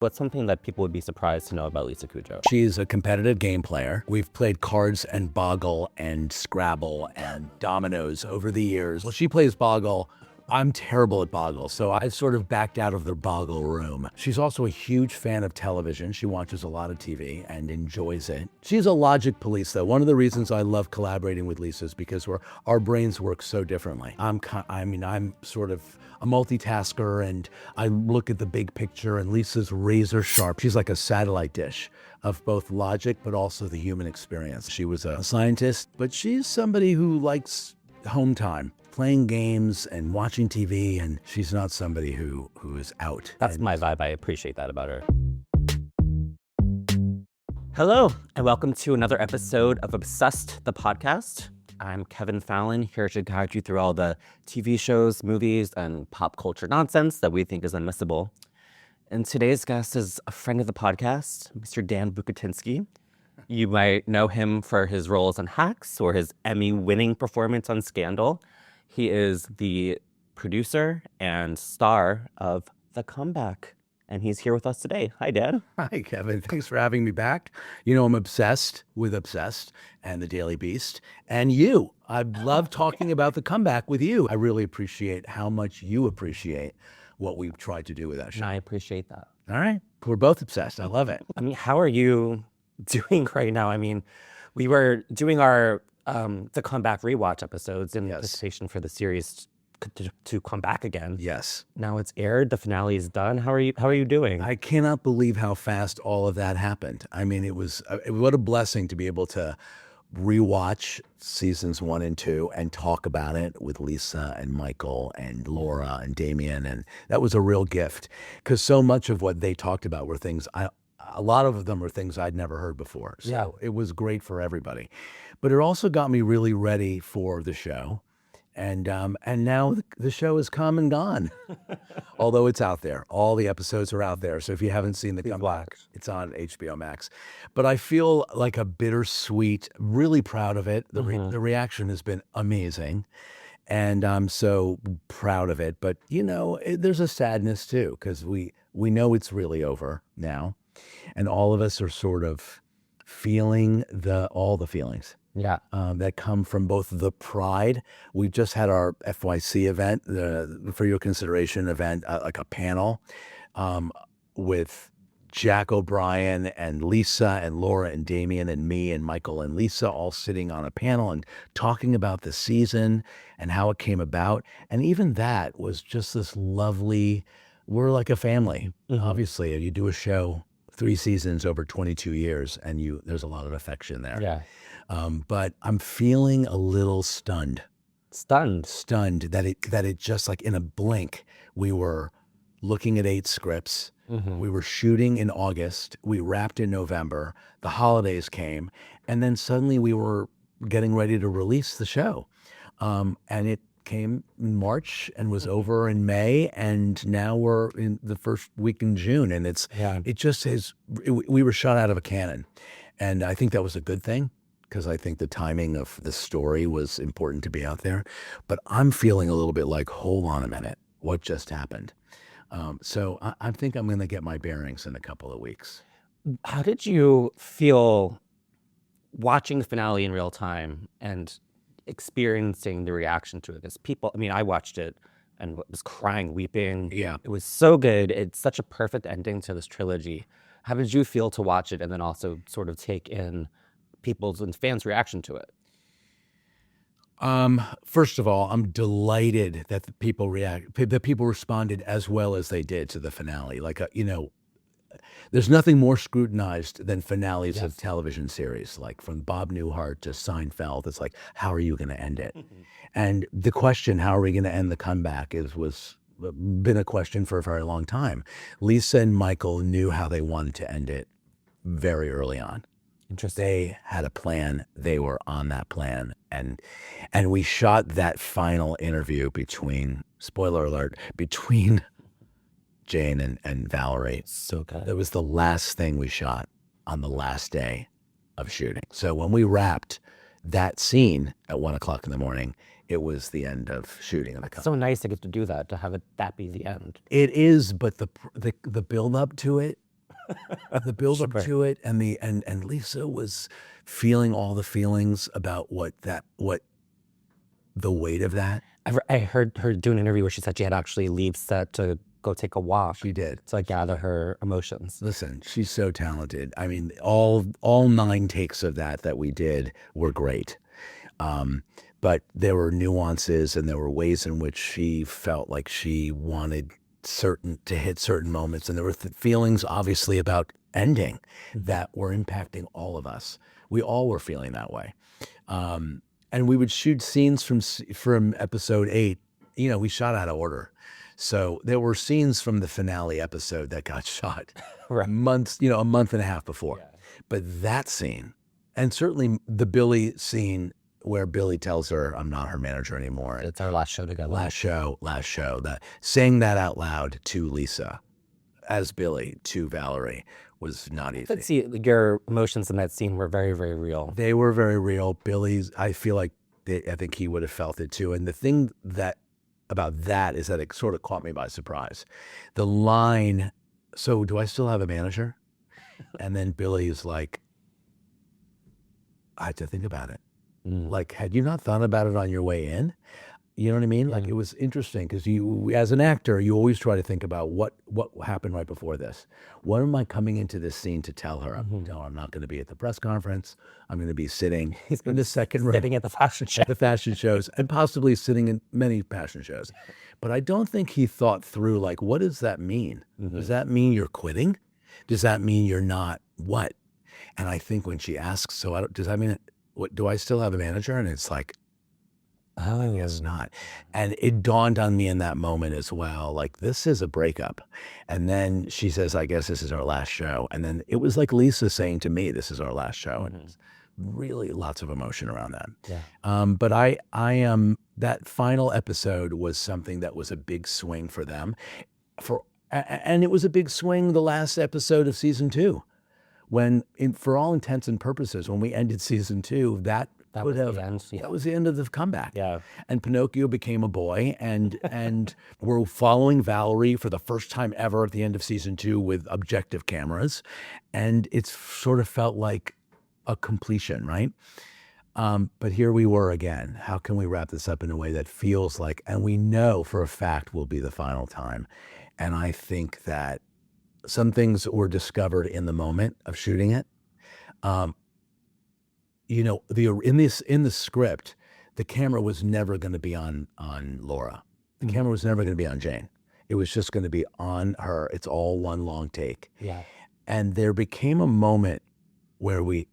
What's something that people would be surprised to know about Lisa Kudrow? She's a competitive game player. We've played cards and Boggle and Scrabble and dominoes over the years. Well, she plays Boggle. I'm terrible at Boggle, so I sort of backed out of the Boggle room. She's also a huge fan of television. She watches a lot of TV and enjoys it. She's a logic police, though. One of the reasons I love collaborating with Lisa is because our brains work so differently. I'm sort of a multitasker, and I look at the big picture, and Lisa's razor sharp. She's like a satellite dish of both logic, but also the human experience. She was a scientist, but she's somebody who likes home time, playing games and watching TV, and she's not somebody who is out. That's my vibe. I appreciate that about her. Hello, and welcome to another episode of Obsessed, the podcast. I'm Kevin Fallon, here to guide you through all the TV shows, movies, and pop culture nonsense that we think is unmissable. And today's guest is a friend of the podcast, Mr. Dan Bucatinsky. You might know him for his roles on Hacks or his Emmy-winning performance on Scandal. He is the producer and star of The Comeback, and he's here with us today. Hi, Dan. Hi, Kevin. Thanks for having me back. You know, I'm obsessed with Obsessed and The Daily Beast, and you. I love talking about The Comeback with you. I really appreciate how much you appreciate what we've tried to do with that show. I appreciate that. All right. We're both obsessed. I love it. I mean, how are you doing right now? I mean, we were doing our The Comeback rewatch episodes in anticipation for the series to come back again. Yes. Now it's aired. The finale is done. How are you doing? I cannot believe how fast all of that happened. I mean, it was what a blessing to be able to rewatch seasons 1 and 2 and talk about it with Lisa and Michael and Laura and Damien. And that was a real gift, because so much of what they talked about were things a lot of them are things I'd never heard before. So It was great for everybody. But it also got me really ready for the show. And now the show has come and gone. Although it's out there. All the episodes are out there. So if you haven't seen The Comeback, it's on HBO Max. But I feel like a bittersweet, really proud of it. The reaction has been amazing. And I'm so proud of it. But, you know, there's a sadness too, because we know it's really over now. And all of us are sort of feeling all the feelings that come from both the pride. We've just had our FYC event, the For Your Consideration event, like a panel with Jack O'Brien and Lisa and Laura and Damien and me and Michael and Lisa all sitting on a panel and talking about the season and how it came about. And even that was just this lovely, we're like a family. Obviously, you do a show 3 seasons over 22 years, and there's a lot of affection there. Yeah. But I'm feeling a little stunned that it just, like in a blink, we were looking at 8 scripts. We were shooting in August. We wrapped in November. The holidays came, and then suddenly we were getting ready to release the show. And it came in March and was over in May, and now we're in the first week in June, and we were shot out of a cannon. And I think that was a good thing, because I think the timing of the story was important to be out there. But I'm feeling a little bit like, hold on a minute, what just happened? So I think I'm going to get my bearings in a couple of weeks. How did you feel watching the finale in real time and experiencing the reaction to it? Because people, I mean, I watched it and was crying, weeping. Yeah. It was so good. It's such a perfect ending to this trilogy. How did you feel to watch it and then also sort of take in people's and fans' reaction to it? First of all, I'm delighted that the people responded as well as they did to the finale. Like, there's nothing more scrutinized than finales of television series, like from Bob Newhart to Seinfeld. It's like, how are you going to end it? And the question, how are we going to end The Comeback, was been a question for a very long time. Lisa and Michael knew how they wanted to end it very early on. Interesting. They had a plan. They were on that plan. And we shot that final interview spoiler alert, between Jane and Valerie. So good. It was the last thing we shot on the last day of shooting. So when we wrapped that scene at 1:00 in the morning, it was the end of shooting. It's so nice to get to do that, to have that be the end. It is, but the build up to it The build up to it, and and Lisa was feeling all the feelings about what the weight of that. I heard her do an interview where she said she had to actually leave set to go take a walk. She did. To like gather her emotions. Listen, she's so talented. I mean, all 9 takes of that we did were great. But there were nuances and there were ways in which she felt like she wanted to hit certain moments. And there were feelings obviously about ending that were impacting all of us. We all were feeling that way. And we would shoot scenes from episode 8. We shot out of order. So there were scenes from the finale episode that got shot Right. months, a month and a half before. Yeah. But that scene, and certainly the Billy scene where Billy tells her, I'm not her manager anymore. It's our last show together. Last show. That saying that out loud to Lisa as Billy to Valerie was not easy. Let's see, your emotions in that scene were very, very real. They were very real. Billy's, I feel like I think he would have felt it too. And the thing about that is that it sort of caught me by surprise. The line, so do I still have a manager? And then Billy is like, I had to think about it. Like, had you not thought about it on your way in? You know what I mean? Like, it was interesting because you, as an actor, you always try to think about what happened right before this. What am I coming into this scene to tell her? No, I'm not going to be at the press conference. I'm going to be sitting in the second row. Sitting at the fashion show. The fashion shows, and possibly sitting in many fashion shows. But I don't think he thought through, like, what does that mean? Does that mean you're quitting? Does that mean you're not what? And I think when she asks, so does that mean, what, do I still have a manager? And it's like, oh, it's not. And it dawned on me in that moment as well, like, this is a breakup. And then she says, I guess this is our last show. And then it was like Lisa saying to me, this is our last show. And it's really lots of emotion around that. Yeah. But I that final episode was something that was a big swing for them. And it was a big swing the last episode of season 2. When, for all intents and purposes, when we ended season 2, that was the end. Yeah. That was the end of the comeback. Yeah. And Pinocchio became a boy, and we're following Valerie for the first time ever at the end of season 2 with objective cameras, and it's sort of felt like a completion, right? But here we were again. How can we wrap this up in a way that feels like, and we know for a fact will be the final time? And I think that some things were discovered in the moment of shooting it. In the script, the camera was never going to be on Laura. The camera was never going to be on Jane. It was just going to be on her. It's all one long take. Yeah. And there became a moment where we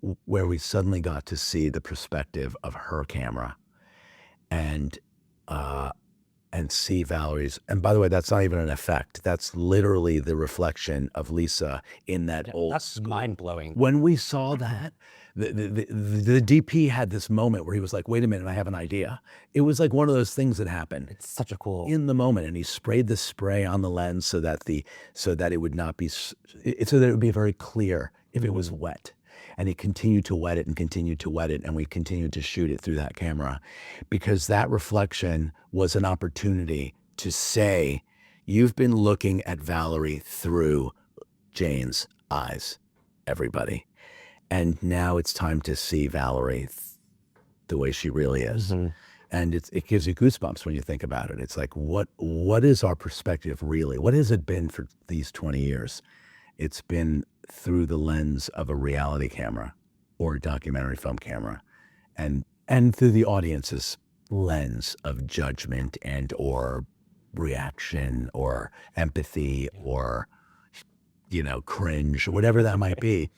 suddenly got to see the perspective of her camera, and see Valerie's. And by the way, that's not even an effect. That's literally the reflection of Lisa in that old. That's mind blowing. When we saw that, the DP had this moment where he was like, wait a minute, I have an idea. It was like one of those things that happened. It's such a cool. In the moment, and he sprayed the spray on the lens so that it would not be, so that it would be very clear if it was wet. And he continued to wet it and continued to wet it, and we continued to shoot it through that camera, because that reflection was an opportunity to say, you've been looking at Valerie through Jane's eyes, everybody. And now it's time to see Valerie the way she really is. And it gives you goosebumps when you think about it. It's like, what is our perspective really? What has it been for these 20 years? It's been through the lens of a reality camera or a documentary film camera, and through the audience's lens of judgment and or reaction or empathy or, cringe, whatever that might be.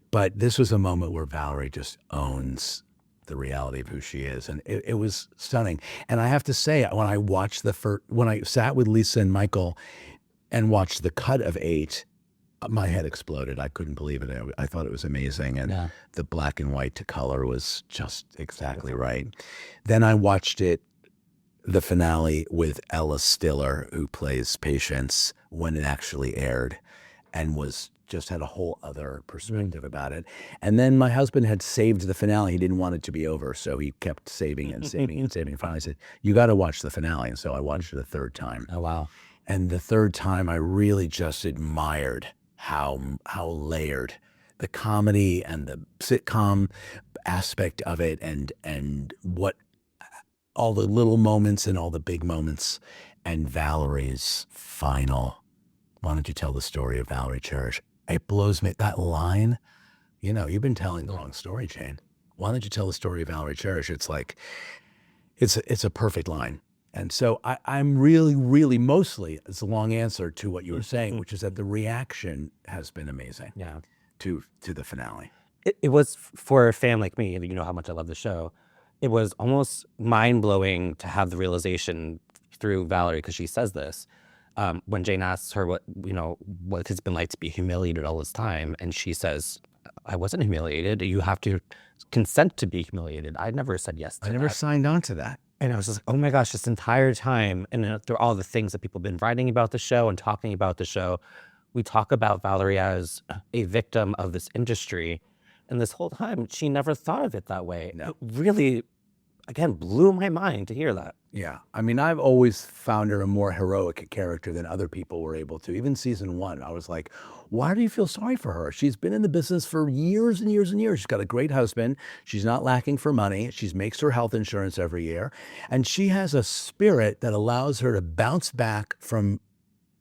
But this was a moment where Valerie just owns the reality of who she is. And it was stunning. And I have to say, when I watched when I sat with Lisa and Michael and watched the cut of 8, my head exploded. I couldn't believe it. I thought it was amazing. And the black and white to color was just exactly right. Then I watched the finale with Ella Stiller, who plays Patience, when it actually aired, and just had a whole other perspective about it. And then my husband had saved the finale. He didn't want it to be over, so he kept saving and saving and saving. And finally I said, you got to watch the finale. And so I watched it a third time. Oh, wow. And the third time I really just admired how layered the comedy and the sitcom aspect of it, and what all the little moments and all the big moments, and Valerie's final. Why don't you tell the story of Valerie Cherish? It blows me. That line, you've been telling the wrong story, Jane. Why don't you tell the story of Valerie Cherish? It's like, it's a perfect line. And so I'm really, really mostly, it's a long answer to what you were saying, which is that the reaction has been amazing. Yeah. To the finale. It was for a fan like me, you know how much I love the show. It was almost mind-blowing to have the realization through Valerie, because she says this, when Jane asks her what it's been like to be humiliated all this time, and she says, I wasn't humiliated. You have to consent to be humiliated. I never said yes to that. I never signed on to that. And I was just like, oh my gosh, this entire time, and through all the things that people have been writing about the show and talking about the show, we talk about Valerie as a victim of this industry. And this whole time, she never thought of it that way. No. It really, again, blew my mind to hear that. Yeah. I mean, I've always found her a more heroic character than other people were able to. Even season 1, I was like, why do you feel sorry for her? She's been in the business for years and years and years. She's got a great husband. She's not lacking for money. She makes her health insurance every year. And she has a spirit that allows her to bounce back from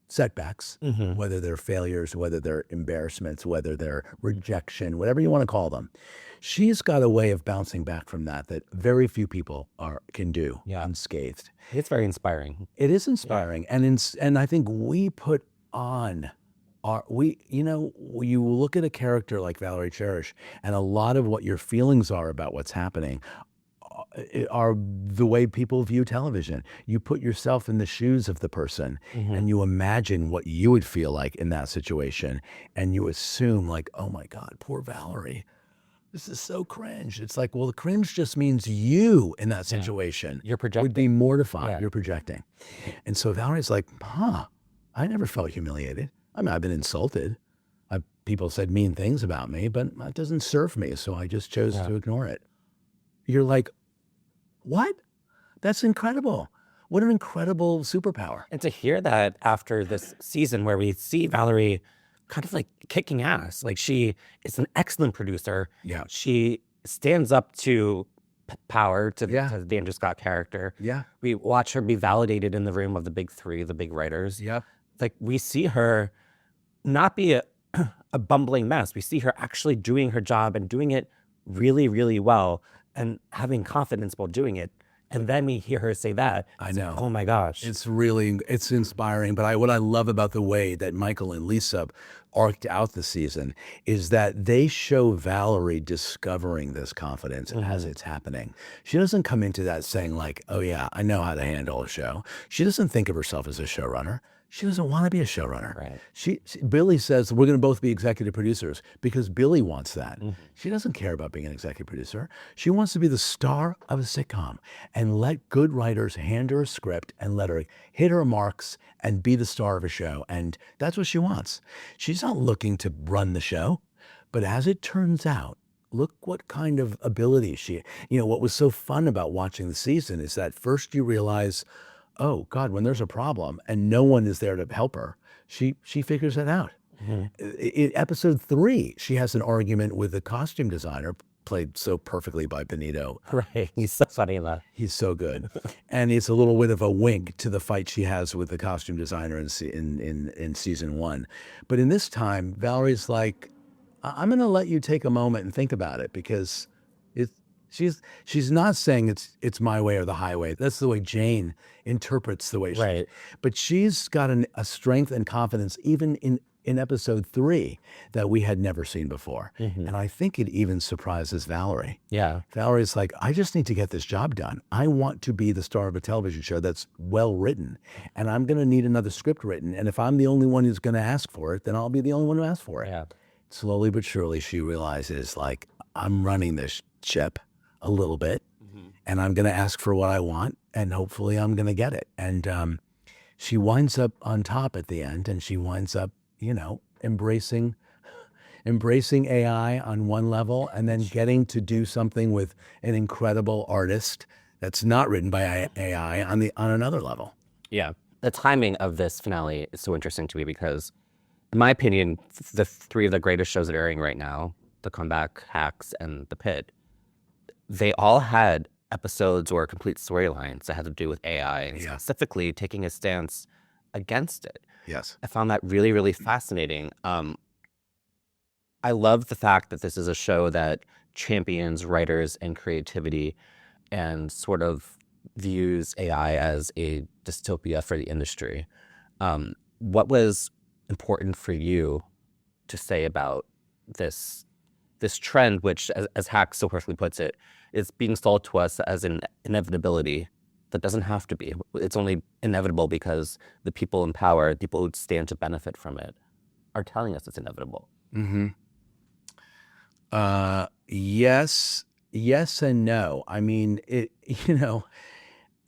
setbacks, whether they're failures, whether they're embarrassments, whether they're rejection, whatever you want to call them. She's got a way of bouncing back from that very few people can do unscathed. It's very inspiring. It is inspiring. Yeah. And I think we put on you look at a character like Valerie Cherish, and a lot of what your feelings are about what's happening are the way people view television. You put yourself in the shoes of the person, and you imagine what you would feel like in that situation, and you assume like, oh my God, poor Valerie. This is so cringe. It's like, well, the cringe just means you in that situation. You're projecting. Would be mortified. Yeah. You're projecting. And so Valerie's like, I never felt humiliated. I mean, I've been insulted. People said mean things about me, but that doesn't serve me, so I just chose to ignore it. You're like, what? That's incredible. What an incredible superpower. And to hear that after this season where we see Valerie kind of like kicking ass, like she is an excellent producer. Yeah. She stands up to power, to the Andrew Scott character. Yeah. We watch her be validated in the room of the big three, the big writers. Yeah. Like we see her not be a bumbling mess. We see her actually doing her job and doing it really, really well, and having confidence while doing it. And then we hear her say that. I know. Like, oh my gosh. It's inspiring. But what I love about the way that Michael and Lisa arced out the season is that they show Valerie discovering this confidence as it's happening. She doesn't come into that saying like, oh yeah, I know how to handle a show. She doesn't think of herself as a showrunner. She doesn't want to be a showrunner. Right. Billy says, we're going to both be executive producers because Billy wants that. She doesn't care about being an executive producer. She wants to be the star of a sitcom and let good writers hand her a script and let her hit her marks and be the star of a show. And that's what she wants. She's not looking to run the show, but as it turns out, look what kind of ability what was so fun about watching the season is that first you realize, oh God, when there's a problem and no one is there to help her, she figures it out. In episode 3, she has an argument with the costume designer, played so perfectly by Benito. Right. He's so funny in that. He's so good. And it's a little bit of a wink to the fight she has with the costume designer in season 1. But in this time, Valerie's like, I'm going to let you take a moment and think about it, because she's not saying it's my way or the highway. That's the way Jane interprets the way she. Right. But she's got a strength and confidence even in episode 3 that we had never seen before. And I think it even surprises Valerie. Yeah. Valerie's like, I just need to get this job done. I want to be the star of a television show that's well written, and I'm going to need another script written. And if I'm the only one who's going to ask for it, then I'll be the only one who asks for it. Yeah. Slowly but surely, she realizes, like, I'm running this ship a little bit, and I'm going to ask for what I want, and hopefully I'm going to get it. And she winds up on top at the end, and she winds up, embracing AI on one level, and then getting to do something with an incredible artist that's not written by AI on another level. Yeah. The timing of this finale is so interesting to me because In my opinion, the three of the greatest shows that are airing right now, The Comeback, Hacks, and The Pit, they all had episodes or complete storylines that had to do with AI and specifically taking a stance against it. Yes. I found that really, really fascinating. I love the fact that this is a show that champions writers and creativity and sort of views AI as a dystopia for the industry. What was important for you to say about this trend, which, as Hack so perfectly puts it, is being sold to us as an inevitability that doesn't have to be. It's only inevitable because the people in power, people who stand to benefit from it, are telling us it's inevitable. Mm-hmm. Yes and no. I mean,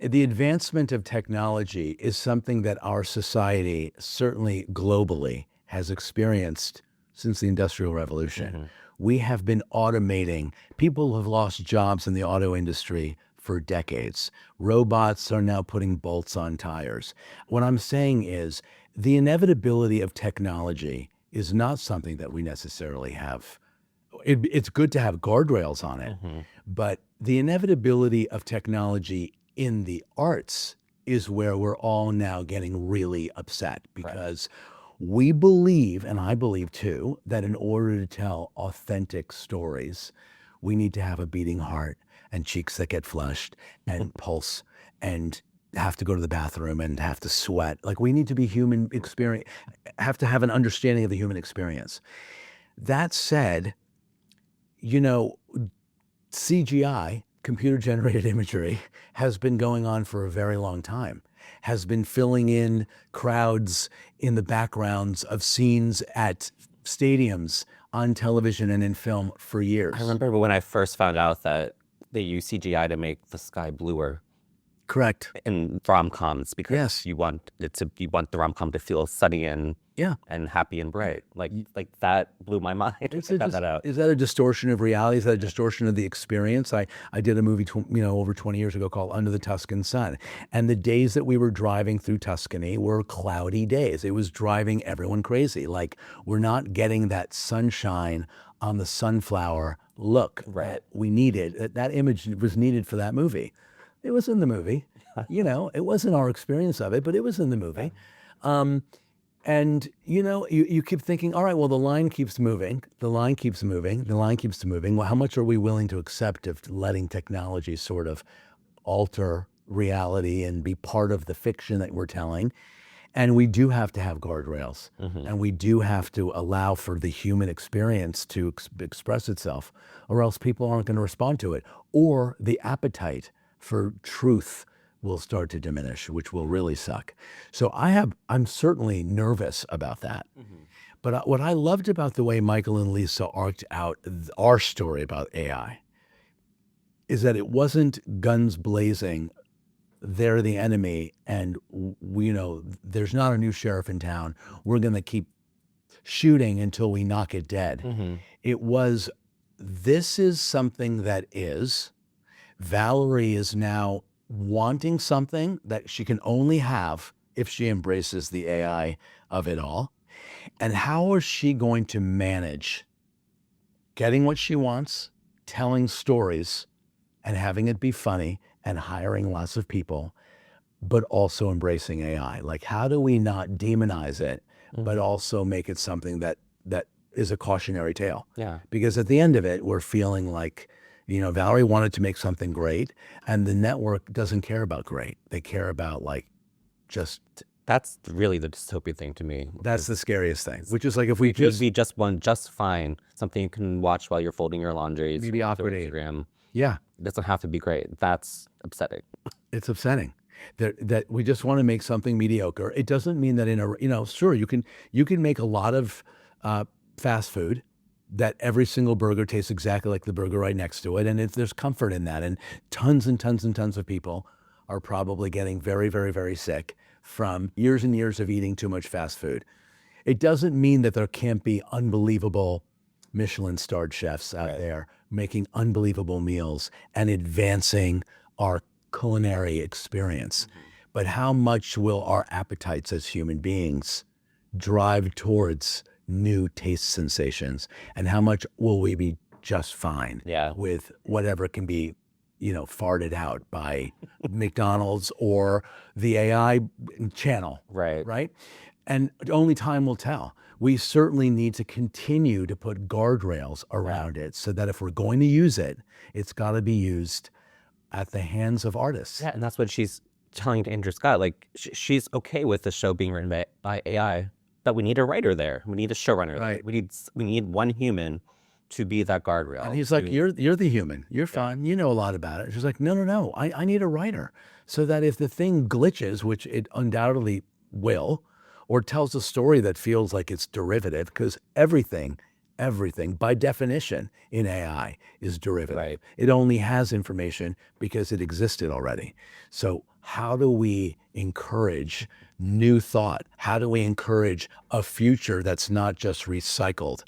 the advancement of technology is something that our society, certainly globally, has experienced since the Industrial Revolution. Mm-hmm. We have been automating. People have lost jobs in the auto industry for decades. Robots are now putting bolts on tires. What I'm saying is the inevitability of technology is not something that we necessarily have. It's good to have guardrails on it, Mm-hmm. but the inevitability of technology in the arts is where we're all now getting really upset because we believe, and I believe too, that in order to tell authentic stories, we need to have a beating heart and cheeks that get flushed and pulse and have to go to the bathroom and have to sweat. Like we need to be human experience, have to have an understanding of the human experience. That said, CGI, computer generated imagery, has been going on for a very long time, has been filling in crowds in the backgrounds of scenes at stadiums, on television and in film for years. I remember when I first found out that they use CGI to make the sky bluer Correct. in rom-coms because Yes. you want the rom-com to feel sunny and happy and bright. Like that blew my mind. I found that out. Is that a distortion of reality? Is that a distortion of the experience? I did a movie over 20 years ago called Under the Tuscan Sun. And the days that we were driving through Tuscany were cloudy days. It was driving everyone crazy. Like we're not getting that sunshine on the sunflower look that we needed. That image was needed for that movie. It was in the movie. It wasn't our experience of it, but it was in the movie. And you keep thinking, all right, well, the line keeps moving. The line keeps moving. The line keeps moving. Well, how much are we willing to accept of letting technology sort of alter reality and be part of the fiction that we're telling? And we do have to have guardrails. Mm-hmm. And we do have to allow for the human experience to express itself, or else people aren't going to respond to it. Or the appetite for truth will start to diminish, which will really suck. So I'm certainly nervous about that. Mm-hmm. But what I loved about the way Michael and Lisa arced out our story about AI is that it wasn't guns blazing, they're the enemy, and there's not a new sheriff in town. We're going to keep shooting until we knock it dead. Mm-hmm. It was, this is something that is, Valerie is now wanting something that she can only have if she embraces the AI of it all. And how is she going to manage getting what she wants, telling stories, and having it be funny, and hiring lots of people, but also embracing AI? Like, how do we not demonize it, but also make it something that is a cautionary tale? Yeah. Because at the end of it, we're feeling like, Valerie wanted to make something great, and the network doesn't care about great. They care about just. That's really the dystopia thing to me. That's the scariest thing, which is like if we just one just fine, something you can watch while you're folding your laundry. Mediocrity. Instagram. Yeah. It doesn't have to be great. That's upsetting. It's upsetting that we just want to make something mediocre. It doesn't mean that sure, you can make a lot of fast food that every single burger tastes exactly like the burger right next to it. And there's comfort in that. And tons and tons and tons of people are probably getting very, very, very sick from years and years of eating too much fast food. It doesn't mean that there can't be unbelievable Michelin-starred chefs out there making unbelievable meals and advancing our culinary experience. Mm-hmm. But how much will our appetites as human beings drive towards new taste sensations, and how much will we be just fine Yeah. with whatever can be, farted out by McDonald's or the AI channel, Right. right? And only time will tell. We certainly need to continue to put guardrails around it so that if we're going to use it, it's got to be used at the hands of artists. Yeah, and that's what she's telling to Andrew Scott. Like, she's okay with the show being written by AI, but we need a writer there. We need a showrunner. Right. We need one human to be that guardrail. And he's like, you're the human. You're fine. You know a lot about it. She's like, no. I need a writer so that if the thing glitches, which it undoubtedly will, or tells a story that feels like it's derivative, because everything by definition in AI is derivative. Right. It only has information because it existed already. So how do we encourage new thought? How do we encourage a future that's not just recycled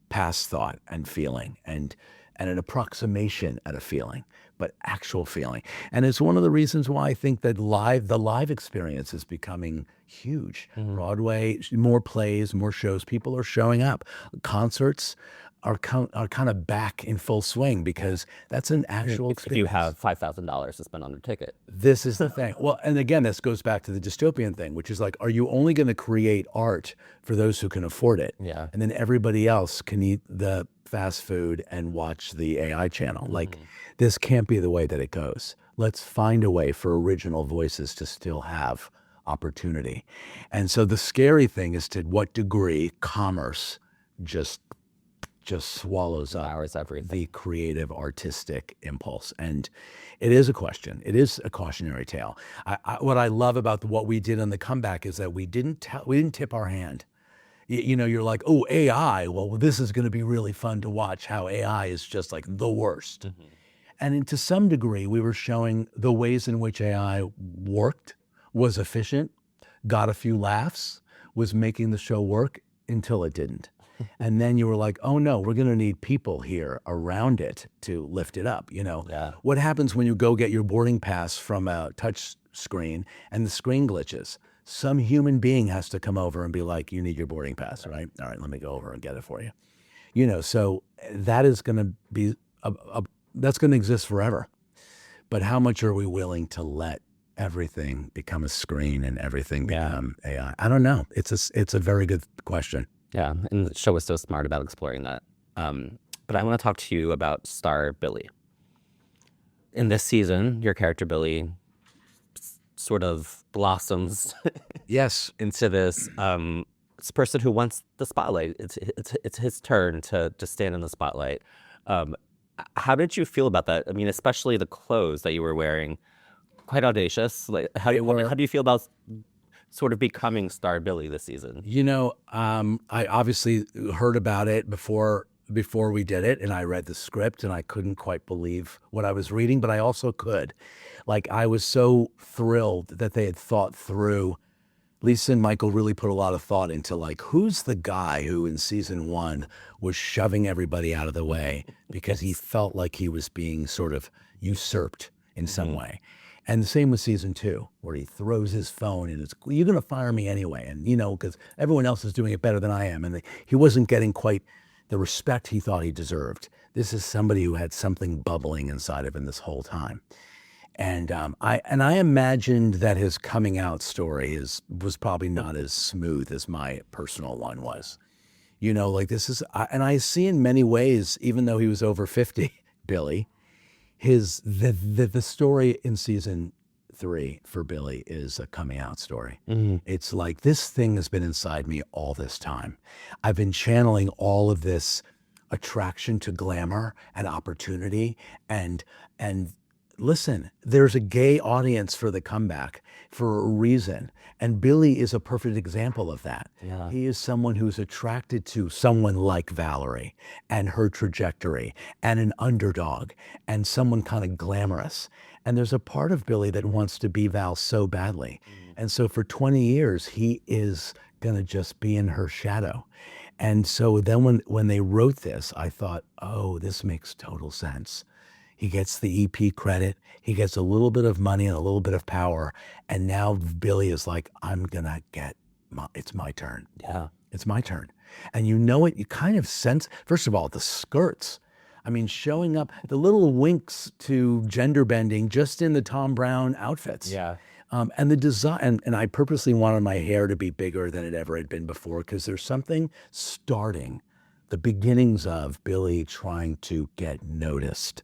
past thought and feeling and an approximation at a feeling, but actual feeling? And it's one of the reasons why I think that the live experience is becoming huge. Broadway, more plays, more shows, people are showing up. Concerts are kind of back in full swing because that's an actual experience. If you have $5,000 to spend on a ticket. This is the thing. Well, and again, this goes back to the dystopian thing, which is like, are you only going to create art for those who can afford it? Yeah. And then everybody else can eat the fast food and watch the AI channel. Like, this can't be the way that it goes. Let's find a way for original voices to still have opportunity. And so the scary thing is to what degree commerce just swallows up Devours everything. the creative, artistic impulse. And it is a question. It is a cautionary tale. What I love about what we did on the comeback is that we didn't tip our hand. You're like, oh, AI, well, this is going to be really fun to watch how AI is just like the worst. And to some degree, we were showing the ways in which AI worked, was efficient, got a few laughs, was making the show work until it didn't. And then you were like, oh no, we're going to need people here around it to lift it up. Yeah. What happens when you go get your boarding pass from a touch screen and the screen glitches? Some human being has to come over and be like, you need your boarding pass, right? All right, let me go over and get it for you. So that is going to be, that's going to exist forever. But how much are we willing to let everything become a screen and everything become AI? I don't know. It's a very good question. Yeah, and the show was so smart about exploring that. But I want to talk to you about star Billy. In this season, your character Billy sort of blossoms Yes. into this person who wants the spotlight. It's his turn to stand in the spotlight. How did you feel about that? I mean, especially the clothes that you were wearing, quite audacious. Like, how do you feel about sort of becoming star Billy this season? I obviously heard about it before we did it, and I read the script, and I couldn't quite believe what I was reading, but I also could. Like, I was so thrilled that they had thought through. Lisa and Michael really put a lot of thought into, like, who's the guy who in season 1 was shoving everybody out of the way because he felt like he was being sort of usurped in some way. And the same with season 2, where he throws his phone and it's, you're going to fire me anyway. And, because everyone else is doing it better than I am. And he wasn't getting quite the respect he thought he deserved. This is somebody who had something bubbling inside of him this whole time. And I imagined that his coming out story was probably not as smooth as my personal one was. Like, this is, and I see in many ways, even though he was over 50, Billy, the story in season 3 for Billy is a coming out story. It's like, this thing has been inside me all this time. I've been channeling all of this attraction to glamour and opportunity and listen, there's a gay audience for the comeback for a reason. And Billy is a perfect example of that. Yeah. He is someone who's attracted to someone like Valerie and her trajectory and an underdog and someone kind of glamorous. And there's a part of Billy that wants to be Val so badly. And so for 20 years, he is going to just be in her shadow. And so then when they wrote this, I thought, oh, this makes total sense. He gets the EP credit. He gets a little bit of money and a little bit of power. And now Billy is like, I'm going to get it's my turn. Yeah. It's my turn. And you know it, you kind of sense, first of all, the skirts. I mean, showing up, the little winks to gender bending just in the Tom Brown outfits. Yeah. And the design, and I purposely wanted my hair to be bigger than it ever had been before, because there's something starting, the beginnings of Billy trying to get noticed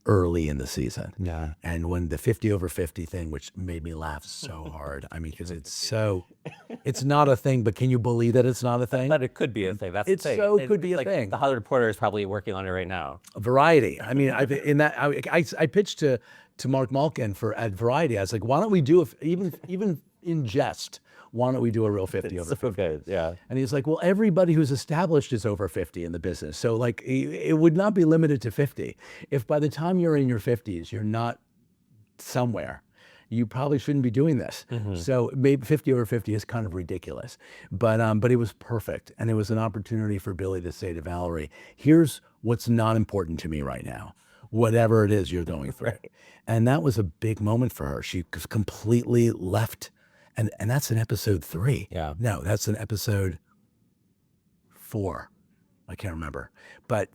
early in the season. Yeah. And when the 50 over 50 thing, which made me laugh so hard. I mean, because it's not a thing, but can you believe that it's not a thing? But it could be a thing. That's the It thing. so could be a like, thing. The Hollywood Reporter is probably working on it right now. Variety. I mean, I pitched to Mark Malkin at Variety. I was like, why don't we do even in jest? Why don't we do a real 50 over 50? So good, yeah. And he's like, well, everybody who's established is over 50 in the business. So like, it would not be limited to 50. If by the time you're in your 50s, you're not somewhere, you probably shouldn't be doing this. So maybe 50 over 50 is kind of ridiculous, but it was perfect. And it was an opportunity for Billy to say to Valerie, here's what's not important to me right now, whatever it is you're going through. Right. And that was a big moment for her. She completely left. And that's in episode 3. Yeah. No, that's in episode 4. I can't remember. But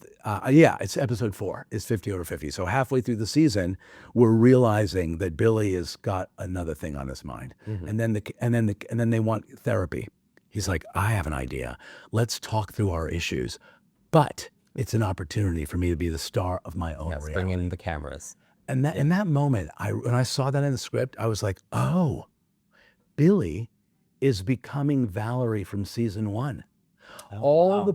yeah, it's episode 4. It's 50 over 50. So halfway through the season, we're realizing that Billy has got another thing on his mind. And then they want therapy. He's like, I have an idea. Let's talk through our issues. But it's an opportunity for me to be the star of my own reality. Bring in the cameras. And in that moment, when I saw that in the script, I was like, oh, Billy is becoming Valerie from season 1. All the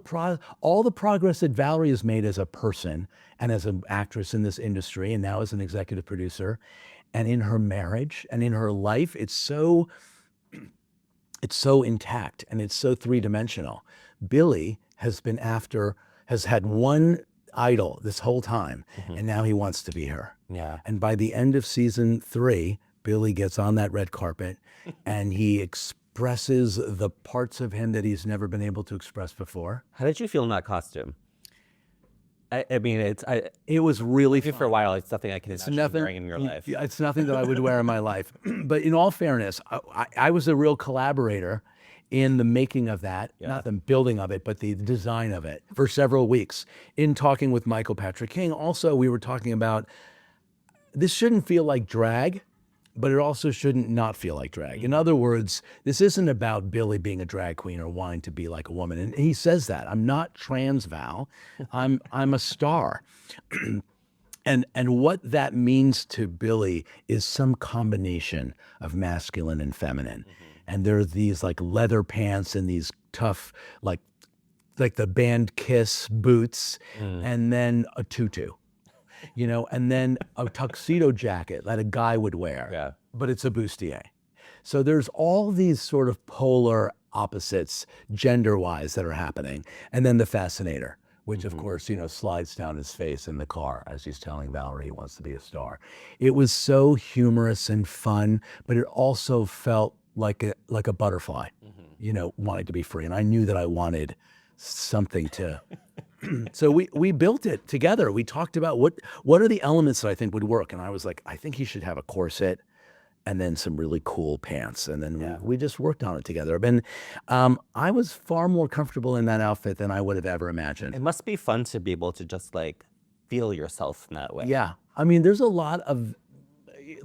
progress that Valerie has made as a person and as an actress in this industry, and now as an executive producer, and in her marriage and in her life, it's so intact and it's so three-dimensional. Billy has had one idol this whole time, and now he wants to be her. Yeah. And by the end of season 3, Billy gets on that red carpet and he expresses the parts of him that he's never been able to express before. How did you feel in that costume? I mean, It was really for a while. It's nothing I can imagine nothing wearing in your life. It's nothing that I would wear in my life. But in all fairness, I was a real collaborator in the making of that, not the building of it, but the design of it for several weeks. In talking with Michael Patrick King, also we were talking about this shouldn't feel like drag, but it also shouldn't not feel like drag. In other words, this isn't about Billy being a drag queen or wanting to be like a woman. And he says that. I'm not trans, Val. I'm a star. And what that means to Billy is some combination of masculine and feminine. And there are these like leather pants and these tough, like the band Kiss boots, and then a tutu. And then a tuxedo jacket that a guy would wear, but it's a bustier. So there's all these sort of polar opposites gender-wise that are happening. And then the fascinator, which of course, slides down his face in the car as he's telling Valerie he wants to be a star. It was so humorous and fun, but it also felt like a butterfly, wanting to be free. And I knew that I wanted something to... So we built it together. We talked about what are the elements that I think would work. And I was like, I think he should have a corset and then some really cool pants. And then we just worked on it together. And I was far more comfortable in that outfit than I would have ever imagined. It must be fun to be able to just like feel yourself in that way. Yeah. I mean, there's a lot of,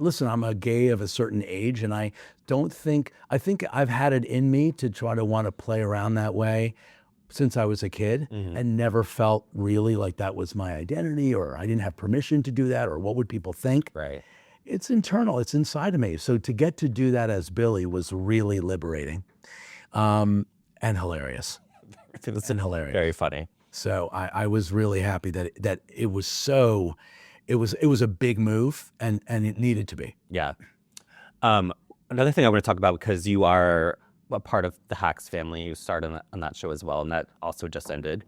listen, I'm a gay of a certain age, and I think I've had it in me to try to want to play around that way since I was a kid, and never felt really like that was my identity, or I didn't have permission to do that, or what would people think? Right. It's internal. It's inside of me. So to get to do that as Billy was really liberating, and hilarious. It's hilarious. Very funny. So I was really happy that it was so, it was a big move, and it needed to be. Yeah. Another thing I want to talk about, because you are a part of the Hacks family, you starred on that show as well, and that also just ended,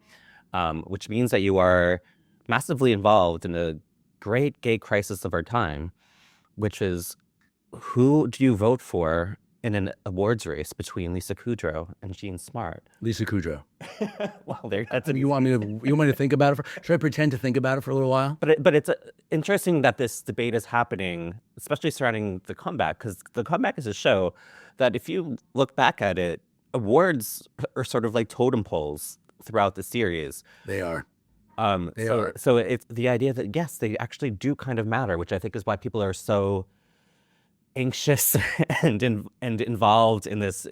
which means that you are massively involved in a great gay crisis of our time, which is, who do you vote for in an awards race between Lisa Kudrow and Jean Smart? Lisa Kudrow. Well, that's you want me to think about it? Should I pretend to think about it for a little while? But it's interesting that this debate is happening, especially surrounding The Comeback, because The Comeback is a show that if you look back at it awards are sort of like totem poles throughout the series. They are. They so are. so it's the idea that yes, they actually do kind of matter, which I think is why people are so anxious and involved in this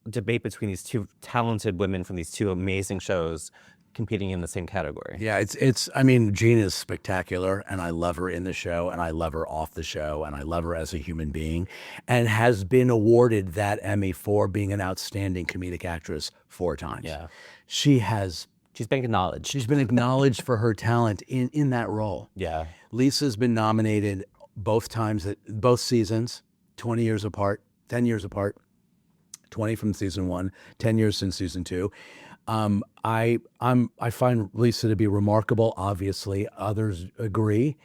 debate between these two talented women from these two amazing shows competing in the same category. Yeah, it's I mean, Jean is spectacular, and I love her in the show, and I love her off the show, and I love her as a human being, and has been awarded that Emmy for being an outstanding comedic actress 4 times. Yeah. She's been acknowledged. She's been acknowledged for her talent in that role. Yeah. Lisa's been nominated both times, both seasons, 20 years apart, 10 years apart, 20 from season 1, 10 years since season 2. I find Lisa to be remarkable. Obviously, others agree,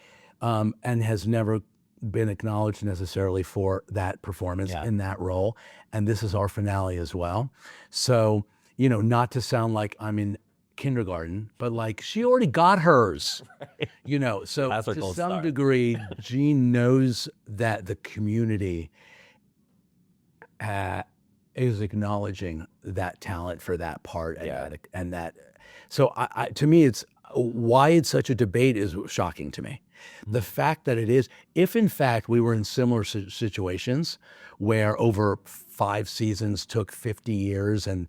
and has never been acknowledged necessarily for that performance in that role. And this is our finale as well. So, not to sound like I'm in kindergarten, but like she already got hers, so to some degree, Jean knows that the community is acknowledging that talent for that part. And that, so to me, it's why it's such a debate is shocking to me. The fact that it is, if in fact we were in similar situations where over 5 seasons took 50 years and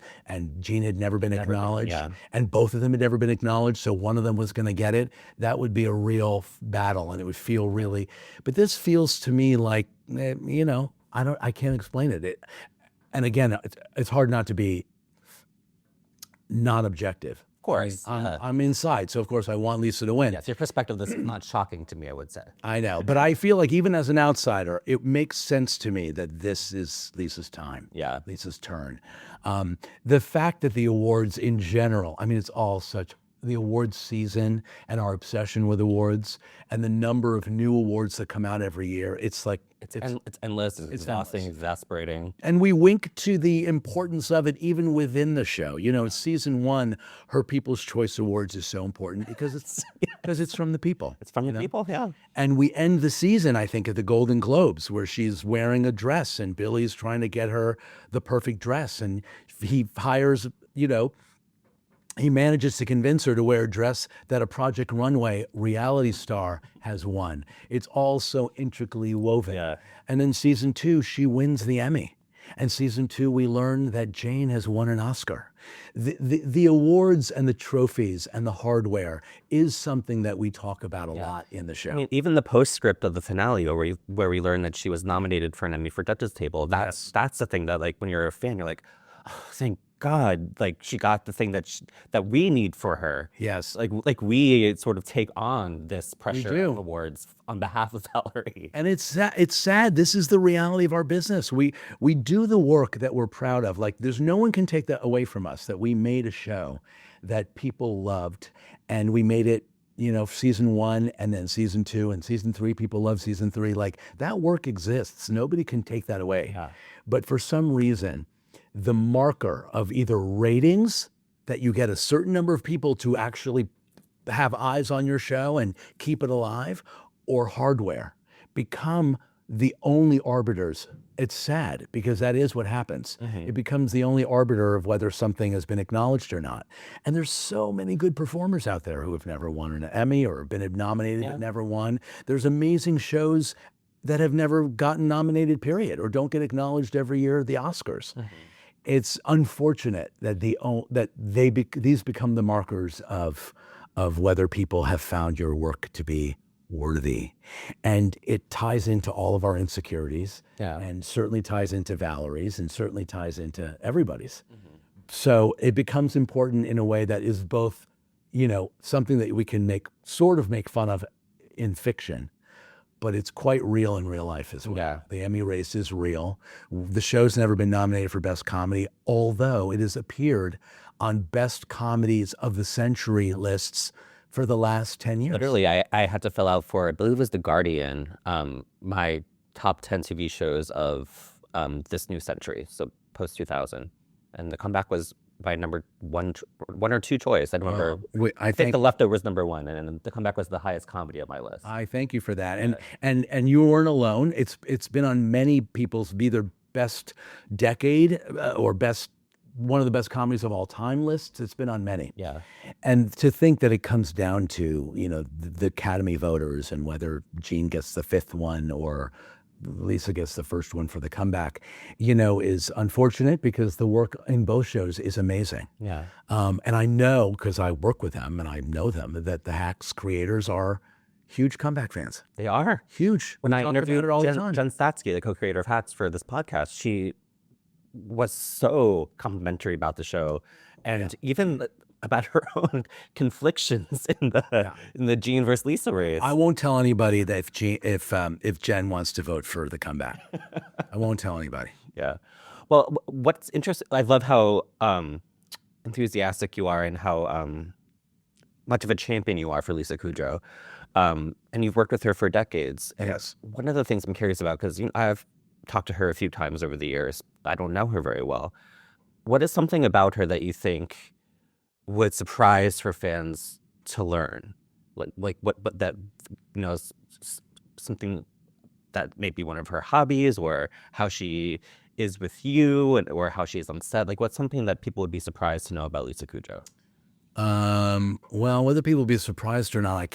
Jean had never been acknowledged, and both of them had never been acknowledged, so one of them was going to get it, that would be a real battle, and it would feel really, but this feels to me like, I can't explain it. And again, it's hard not to be not objective. Of course. I'm inside, so of course I want Lisa to win. Yes, your perspective, this is not shocking to me, I would say. I know, but I feel like even as an outsider, it makes sense to me that this is Lisa's time. Yeah. Lisa's turn. The fact that the awards in general, I mean, it's all such, the awards season and our obsession with awards and the number of new awards that come out every year, it's like, it's endless, it's exhausting, exasperating. And we wink to the importance of it even within the show. Season 1, her People's Choice Awards is so important because it's from the people. It's from the people, yeah. And we end the season, I think, at the Golden Globes, where she's wearing a dress and Billy's trying to get her the perfect dress. And he hires, he manages to convince her to wear a dress that a Project Runway reality star has won. It's all so intricately woven. Yeah. And then season 2, she wins the Emmy. And season 2, we learn that Jane has won an Oscar. The awards and the trophies and the hardware is something that we talk about a lot in the show. I mean, even the postscript of the finale where we learn that she was nominated for an Emmy for Duchess Table, that's the thing that, like, when you're a fan, you're like, oh, thank God, like she got the thing that we need for her. Yes. Like we sort of take on this pressure of awards on behalf of Valerie. And it's sad. This is the reality of our business. We do the work that we're proud of. Like there's no one can take that away from us, that we made a show that people loved, and we made it, season 1 and then season 2 and season 3, people love season 3. Like that work exists. Nobody can take that away. Yeah. But for some reason, the marker of either ratings, that you get a certain number of people to actually have eyes on your show and keep it alive, or hardware, become the only arbiters. It's sad because that is what happens. Mm-hmm. It becomes the only arbiter of whether something has been acknowledged or not. And there's so many good performers out there who have never won an Emmy or been nominated but never won. There's amazing shows that have never gotten nominated, period, or don't get acknowledged every year at the Oscars. Mm-hmm. It's unfortunate that these become the markers of whether people have found your work to be worthy. And it ties into all of our insecurities, and certainly ties into Valerie's, and certainly ties into everybody's. Mm-hmm. So it becomes important in a way that is both, something that we can make fun of in fiction, but it's quite real in real life as well. Yeah. The Emmy race is real. The show's never been nominated for Best Comedy, although it has appeared on Best Comedies of the Century lists for the last 10 years. Literally, I had to fill out for, I believe it was The Guardian, my top 10 TV shows of this new century, so post-2000. And the comeback was by number one or two choice. I don't remember. I think The Leftovers number 1, and the comeback was the highest comedy on my list. I thank you for that. And you weren't alone. It's been on many people's either best decade or one of the best comedies of all time lists. It's been on many. Yeah. And to think that it comes down to, the Academy voters and whether Gene gets the fifth one or Lisa gets the first one for the comeback, is unfortunate because the work in both shows is amazing. Yeah. And I know, because I work with them and I know them, that the Hacks creators are huge comeback fans. They are. Huge. When We I talk interviewed about it all the time. Jen Statsky, the co-creator of Hats, for this podcast, she was so complimentary about the show, and even about her own conflictions in the Gene versus Lisa race. I won't tell anybody that if Jen wants to vote for the comeback. I won't tell anybody. Yeah. Well, what's interesting, I love how enthusiastic you are and how much of a champion you are for Lisa Kudrow. And you've worked with her for decades. And Yes. one of the things I'm curious about, because I've talked to her a few times over the years, I don't know her very well. What is something about her that you think would surprise her fans to learn? Like what that, something that may be one of her hobbies, or how she is with you, or how she is on set? Like, what's something that people would be surprised to know about Lisa Kudrow? Well, whether people be surprised or not,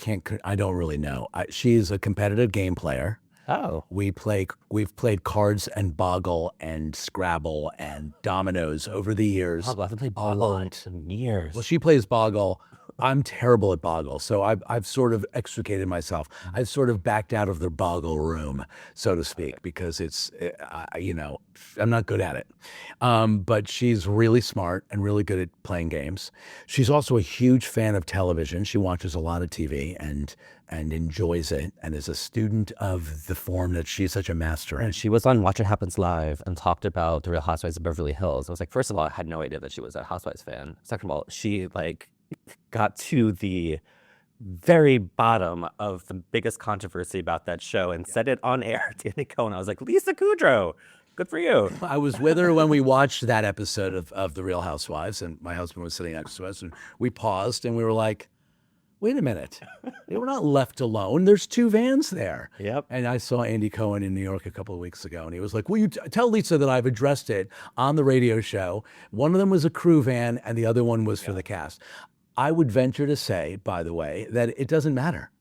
I don't really know. She's a competitive game player. Oh. We've played cards and Boggle and Scrabble and dominoes over the years. I haven't played Boggle in years. Well, she plays Boggle. I'm terrible at Boggle, so I've sort of extricated myself. I've sort of backed out of the Boggle room, so to speak, because it's, I'm not good at it. But she's really smart and really good at playing games. She's also a huge fan of television. She watches a lot of TV and enjoys it, and is a student of the form that she's such a master in. And she was on Watch It Happens Live and talked about the Real Housewives of Beverly Hills. I was like, first of all, I had no idea that she was a Housewives fan. Second of all, she got to the very bottom of the biggest controversy about that show and said it on air to Andy Cohen. I was like, Lisa Kudrow, good for you. I was with her when we watched that episode of The Real Housewives, and my husband was sitting next to us, and we paused and we were like, wait a minute. They were not left alone. There's two vans there. Yep. And I saw Andy Cohen in New York a couple of weeks ago, and he was like, will you tell Lisa that I've addressed it on the radio show? One of them was a crew van, and the other one was for the cast. I would venture to say, by the way, that it doesn't matter.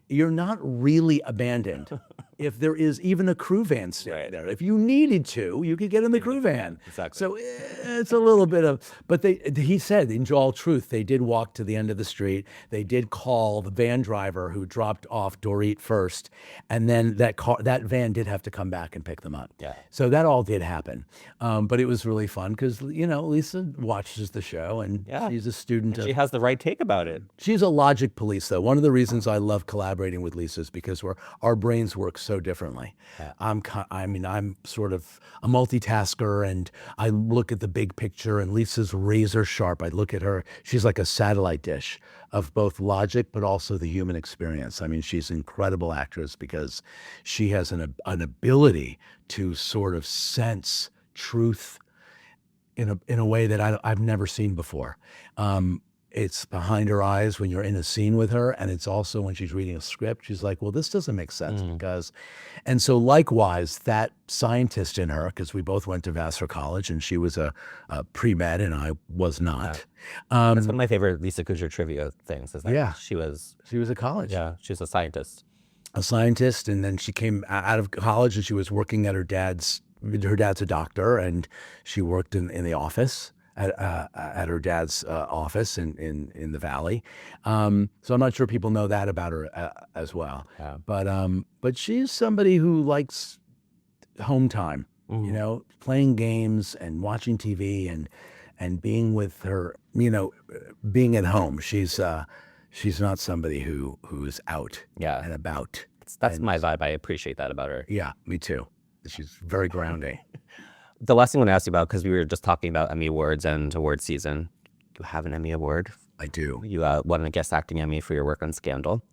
You're not really abandoned if there is even a crew van sitting there. If you needed to, you could get in the crew van. Exactly. So it's a little bit of, but he said, in all truth, they did walk to the end of the street. They did call the van driver who dropped off Dorit first, and then that van did have to come back and pick them up. Yeah. So that all did happen. But it was really fun because, Lisa watches the show, and she's a student. She has the right take about it. She's a logic police, though. One of the reasons I love collaborating with Lisa is because our brains work so differently. Yeah. I'm sort of a multitasker, and I look at the big picture, and Lisa's razor sharp. I look at her. She's like a satellite dish of both logic but also the human experience. I mean, she's an incredible actress because she has an ability to sort of sense truth in a way that I've never seen before. It's behind her eyes when you're in a scene with her, and it's also when she's reading a script. She's like, well, this doesn't make sense because, and so likewise, that scientist in her, because we both went to Vassar College, and she was a pre-med and I was not. That's one of my favorite Lisa Kudrow trivia things. Is that she was at college. Yeah, she was a scientist. And then she came out of college, and she was working at her dad's a doctor, and she worked in the office. At her dad's office in the Valley. So I'm not sure people know that about her as well. Yeah. But she's somebody who likes home time, playing games and watching TV and being with her, being at home. She's not somebody who's out and about. That's my vibe. I appreciate that about her. Yeah, me too. She's very grounding. The last thing I want to ask you about, because we were just talking about Emmy Awards and award season. You have an Emmy Award. I do. You won a guest acting Emmy for your work on Scandal.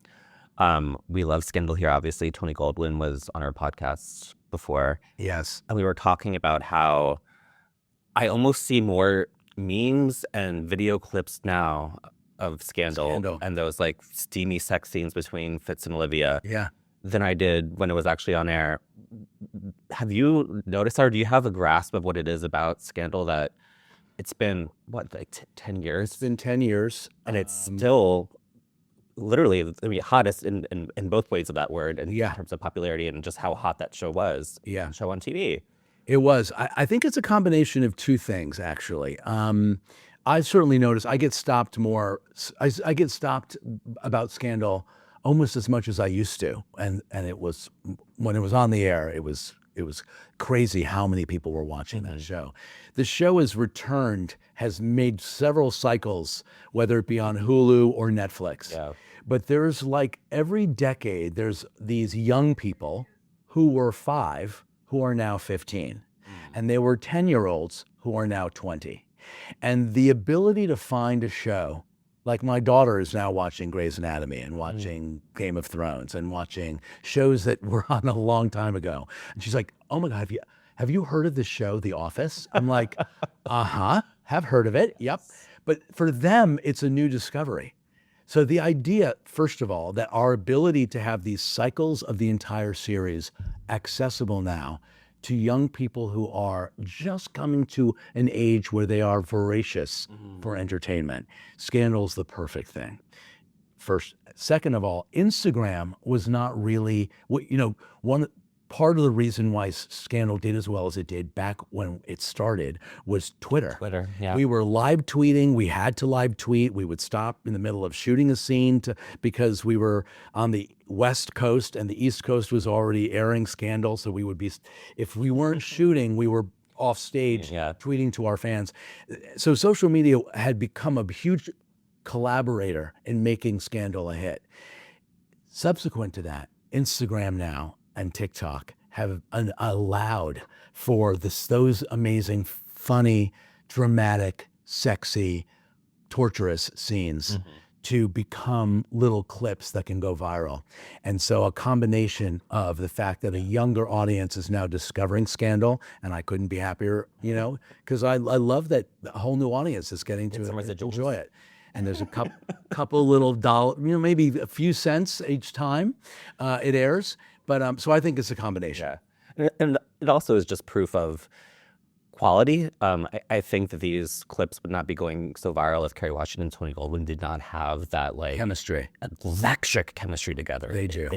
We love Scandal here, obviously. Tony Goldwyn was on our podcast before. Yes. And we were talking about how I almost see more memes and video clips now of Scandal. And those steamy sex scenes between Fitz and Olivia. Yeah. than I did when it was actually on air. Have you noticed, or do you have a grasp of what it is about Scandal that it's been, what, like 10 years? It's been 10 years. And it's still literally, I mean, hottest in both ways of that word, in terms of popularity and just how hot that show was. Yeah. Show on TV. It was. I think it's a combination of two things, actually. I certainly noticed I get stopped more. I get stopped about Scandal almost as much as I used to. And it was, when it was on the air, it was crazy how many people were watching that show. The show has returned, has made several cycles, whether it be on Hulu or Netflix. Yeah. But there's like every decade, there's these young people who were 5 who are now 15. And they were 10-year-olds who are now 20. And the ability to find a show, like my daughter is now watching Grey's Anatomy and watching Game of Thrones and watching shows that were on a long time ago. And she's like, oh my God, have you heard of this show, The Office? I'm like, have heard of it, yep. But for them, it's a new discovery. So the idea, first of all, that our ability to have these cycles of the entire series accessible now to young people who are just coming to an age where they are voracious for entertainment. Scandal's the perfect thing. First. Second of all, Instagram was not really, one part of the reason why Scandal did as well as it did back when it started was Twitter. Yeah. We were live tweeting. We had to live tweet. We would stop in the middle of shooting a scene because we were on the West Coast and the East Coast was already airing Scandal. So we would be, if we weren't shooting, we were off stage tweeting to our fans. So social media had become a huge collaborator in making Scandal a hit. Subsequent to that, Instagram now and TikTok have allowed for those amazing, funny, dramatic, sexy, torturous scenes to become little clips that can go viral. And so a combination of the fact that a younger audience is now discovering Scandal, and I couldn't be happier, because I love that a whole new audience is getting to enjoy it. And there's a couple little dollars, maybe a few cents each time it airs. But so I think it's a combination. Yeah. And it also is just proof of quality. I think that these clips would not be going so viral if Kerry Washington and Tony Goldwyn did not have that chemistry, electric chemistry together. They do.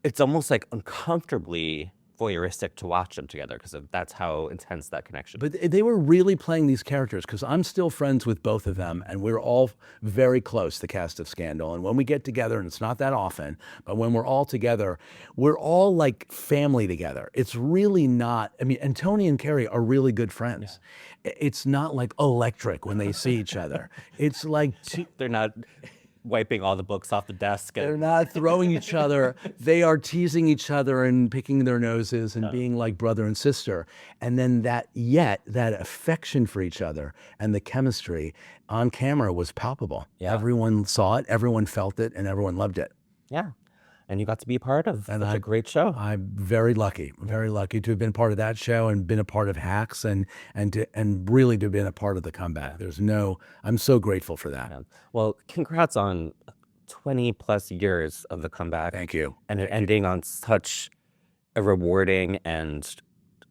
It's almost like uncomfortably voyeuristic to watch them together because that's how intense that connection is. But they were really playing these characters because I'm still friends with both of them and we're all very close, the cast of Scandal. And when we get together, and it's not that often, but when we're all together, we're all like family together. It's really not, and Tony and Kerry are really good friends. Yeah. It's not like electric when they see each other. It's like... They're not wiping all the books off the desk. They're not throwing each other. They are teasing each other and picking their noses and being like brother and sister. And then that affection for each other and the chemistry on camera was palpable. Yeah. Everyone saw it, everyone felt it, and everyone loved it. Yeah. And you got to be a part of such a great show. I'm very lucky to have been part of that show and been a part of Hacks and really to have been a part of the comeback. I'm so grateful for that. Yeah. Well, congrats on 20 plus years of the comeback. Thank you. And it ending on such a rewarding and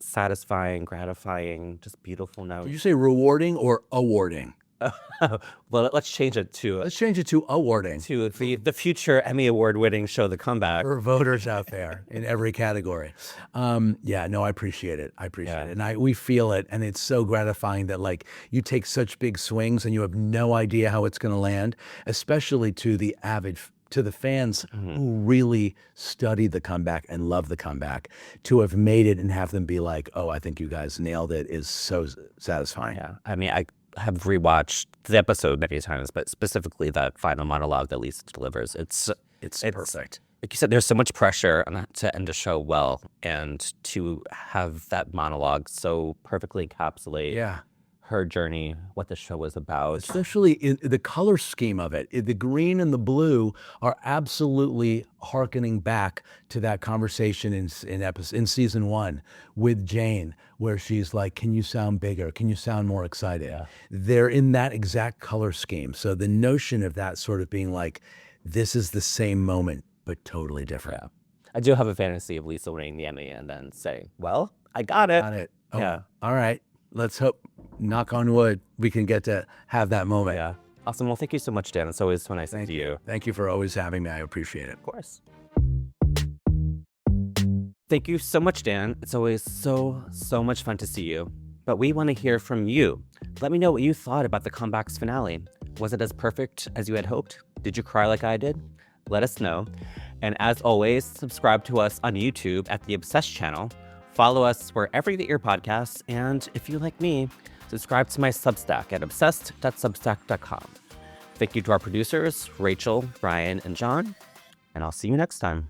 satisfying, gratifying, just beautiful note. Did you say rewarding or awarding? Well, let's change it to awarding. To the future Emmy Award-winning show, The Comeback. For voters out there in every category. I appreciate it. And we feel it, and it's so gratifying that you take such big swings and you have no idea how it's going to land, especially to the fans who really study the comeback and love the comeback. To have made it and have them be like, oh, I think you guys nailed it is so satisfying. Yeah, I have rewatched the episode many times, but specifically that final monologue that Lisa delivers. It's perfect. Like you said, there's so much pressure to end a show well, and to have that monologue so perfectly encapsulate her journey, what the show was about. Especially in the color scheme of it. The green and the blue are absolutely hearkening back to that conversation in season 1 with Jane, where she's like, can you sound bigger? Can you sound more excited? Yeah. They're in that exact color scheme. So the notion of that sort of being like, this is the same moment, but totally different. Yeah. I do have a fantasy of Lisa winning the Emmy and then saying, well, I got it. Got it. Oh, Yeah. all right. Let's hope, knock on wood, we can get to have that moment. Yeah. Awesome. Well, thank you so much, Dan. It's always so nice to see you. Thank you for always having me. I appreciate it. Of course. Thank you so much, Dan. It's always so much fun to see you. But we want to hear from you. Let me know what you thought about the Comeback's finale. Was it as perfect as you had hoped? Did you cry like I did? Let us know. And as always, subscribe to us on YouTube at the Obsessed channel. Follow us wherever you get your podcasts. And if you like me, subscribe to my Substack at obsessed.substack.com. Thank you to our producers, Rachel, Brian, and John. And I'll see you next time.